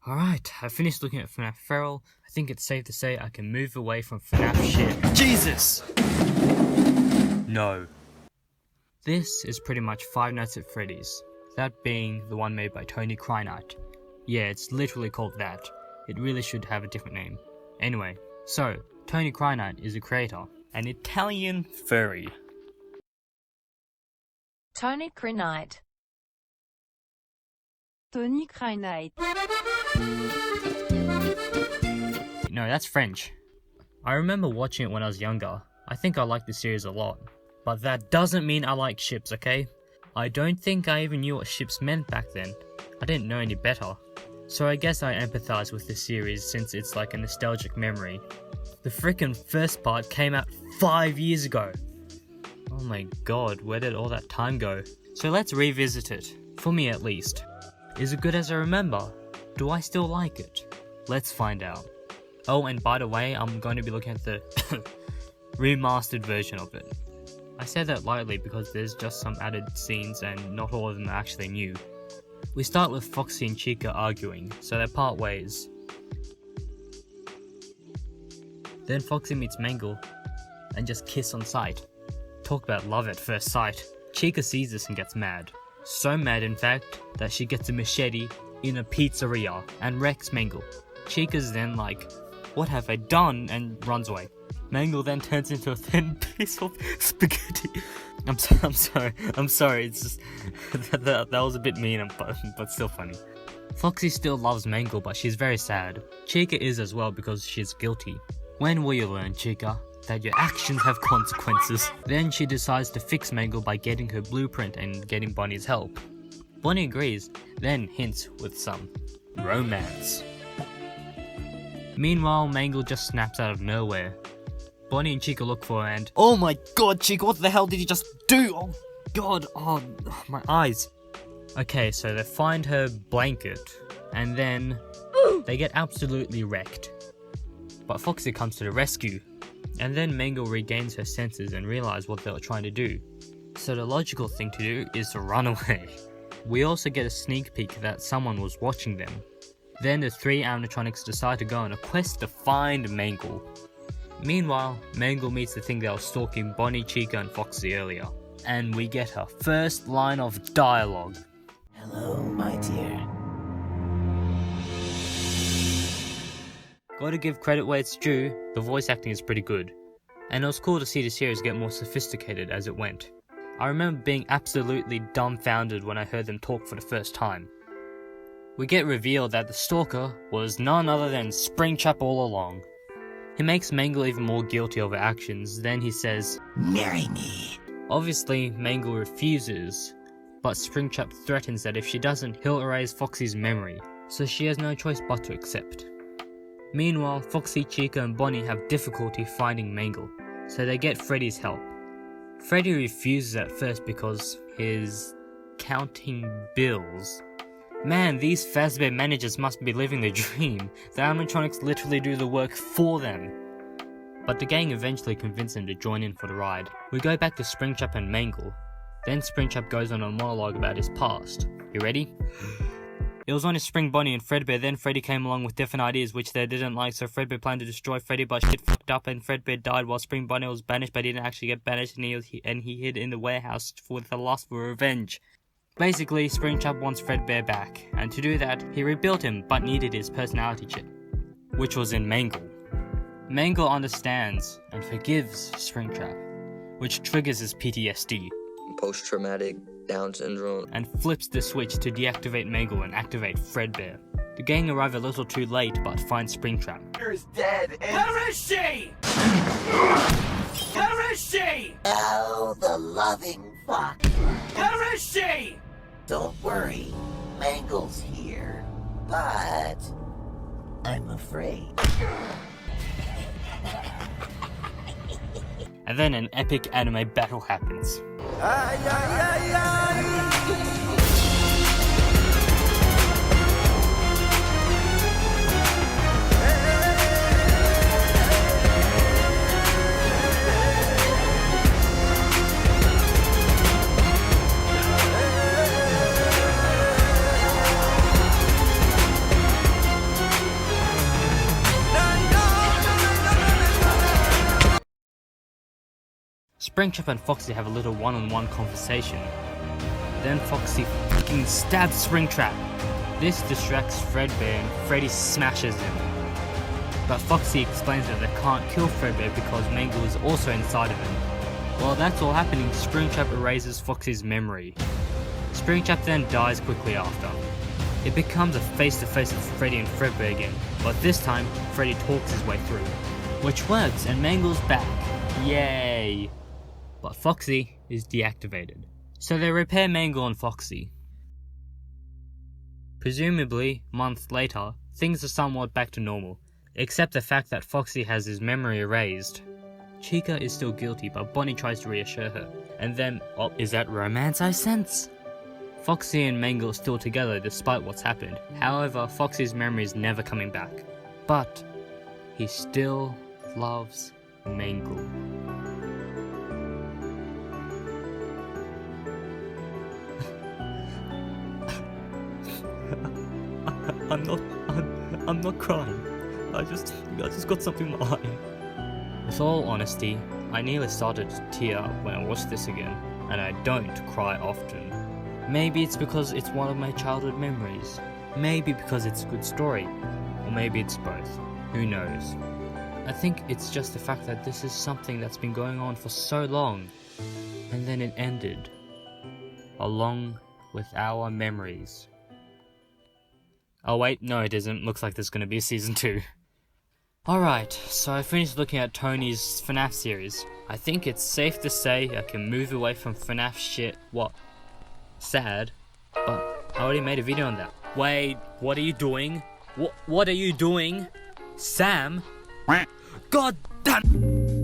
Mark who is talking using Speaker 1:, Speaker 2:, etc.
Speaker 1: Alright, I finished looking at FNAF Feral. I think it's safe to say I can move away from FNAF shit. Jesus! No. This is pretty much Five Nights at Freddy's. That being the one made by Tony Crynight. Yeah, it's literally called that. It really should have a different name. Anyway, so, Tony Crynight is a creator. An Italian furry.
Speaker 2: Tony Crynight.
Speaker 3: Tony Crynight.
Speaker 1: No, that's French. I remember watching it when I was younger. I think I liked the series a lot. But that doesn't mean I like ships, okay? I don't think I even knew what ships meant back then. I didn't know any better. So I guess I empathize with the series since it's like a nostalgic memory. The frickin' first part came out 5 years ago. Oh my god, where did all that time go? So let's revisit it. For me at least. Is it good as I remember? Do I still like it? Let's find out. Oh, and by the way, I'm going to be looking at the remastered version of it. I say that lightly because there's just some added scenes and not all of them are actually new. We start with Foxy and Chica arguing, so they part ways. Then Foxy meets Mangle and just kiss on sight. Talk about love at first sight. Chica sees this and gets mad. So mad in fact that she gets a machete in a pizzeria and wrecks Mangle. Chica's then like, "What have I done?" and runs away. Mangle then turns into a thin piece of spaghetti. I'm sorry, it's just that was a bit mean but still funny. Foxy still loves Mangle but she's very sad. Chica is as well because she's guilty. When will you learn, Chica, that your actions have consequences? Then she decides to fix Mangle by getting her blueprint and getting Bonnie's help. Bonnie agrees, then hints with some romance. Meanwhile, Mangle just snaps out of nowhere. Bonnie and Chica look for her and... Oh my god, Chica, what the hell did you just do? Oh god, oh, my eyes. Okay, so they find her blanket, and then they get absolutely wrecked. But Foxy comes to the rescue, and then Mangle regains her senses and realizes what they were trying to do. So the logical thing to do is to run away. We also get a sneak peek that someone was watching them. Then the three animatronics decide to go on a quest to find Mangle. Meanwhile, Mangle meets the thing that was stalking Bonnie, Chica and Foxy earlier. And we get her first line of dialogue.
Speaker 4: Hello, my dear.
Speaker 1: Gotta give credit where it's due, the voice acting is pretty good. And it was cool to see the series get more sophisticated as it went. I remember being absolutely dumbfounded when I heard them talk for the first time. We get revealed that the stalker was none other than Springtrap all along. He makes Mangle even more guilty of her actions, then he says,
Speaker 4: "Marry me."
Speaker 1: Obviously, Mangle refuses, but Springtrap threatens that if she doesn't, he'll erase Foxy's memory, so she has no choice but to accept. Meanwhile, Foxy, Chica and Bonnie have difficulty finding Mangle, so they get Freddy's help. Freddy refuses at first because he's counting bills. Man, these Fazbear managers must be living the dream. The animatronics literally do the work for them. But the gang eventually convince him to join in for the ride. We go back to Springtrap and Mangle. Then Springtrap goes on a monologue about his past. You ready? It was on his Spring Bonnie and Fredbear, then Freddy came along with different ideas which they didn't like, so Fredbear planned to destroy Freddy, but shit fucked up and Fredbear died while Spring Bonnie was banished, but he didn't actually get banished and he hid in the warehouse with the lust for revenge. Basically, Springtrap wants Fredbear back, and to do that, he rebuilt him but needed his personality chip, which was in Mangle. Mangle understands and forgives Springtrap, which triggers his PTSD.
Speaker 5: Post-traumatic Down syndrome.
Speaker 1: And flips the switch to deactivate Mangle and activate Fredbear. The gang arrive a little too late but find Springtrap.
Speaker 4: Is dead and...
Speaker 6: Where is she? Where is she?
Speaker 4: Oh, the loving fuck.
Speaker 6: Where is she?
Speaker 4: Don't worry, Mangle's here, but I'm afraid.
Speaker 1: And then an epic anime battle happens. Springtrap and Foxy have a little one-on-one conversation. Then Foxy fucking stabs Springtrap. This distracts Fredbear and Freddy smashes him. But Foxy explains that they can't kill Fredbear because Mangle is also inside of him. While that's all happening, Springtrap erases Foxy's memory. Springtrap then dies quickly after. It becomes a face-to-face with Freddy and Fredbear again, but this time, Freddy talks his way through. Which works, and Mangle's back. Yay! But Foxy is deactivated. So they repair Mangle and Foxy. Presumably, months later, things are somewhat back to normal, except the fact that Foxy has his memory erased. Chica is still guilty, but Bonnie tries to reassure her, and then, oh, is that romance I sense? Foxy and Mangle are still together despite what's happened. However, Foxy's memory is never coming back. But he still loves Mangle. I'm not crying. I just got something in my eye. With all honesty, I nearly started to tear up when I watched this again, and I don't cry often. Maybe it's because it's one of my childhood memories. Maybe because it's a good story. Or maybe it's both. Who knows? I think it's just the fact that this is something that's been going on for so long, and then it ended. Along with our memories. Oh wait, no it isn't. Looks like there's gonna be a season 2. Alright, so I finished looking at Tony's FNAF series. I think it's safe to say I can move away from FNAF shit. What? Sad? But I already made a video on that. Wait, what are you doing? What are you doing? Sam? God damn!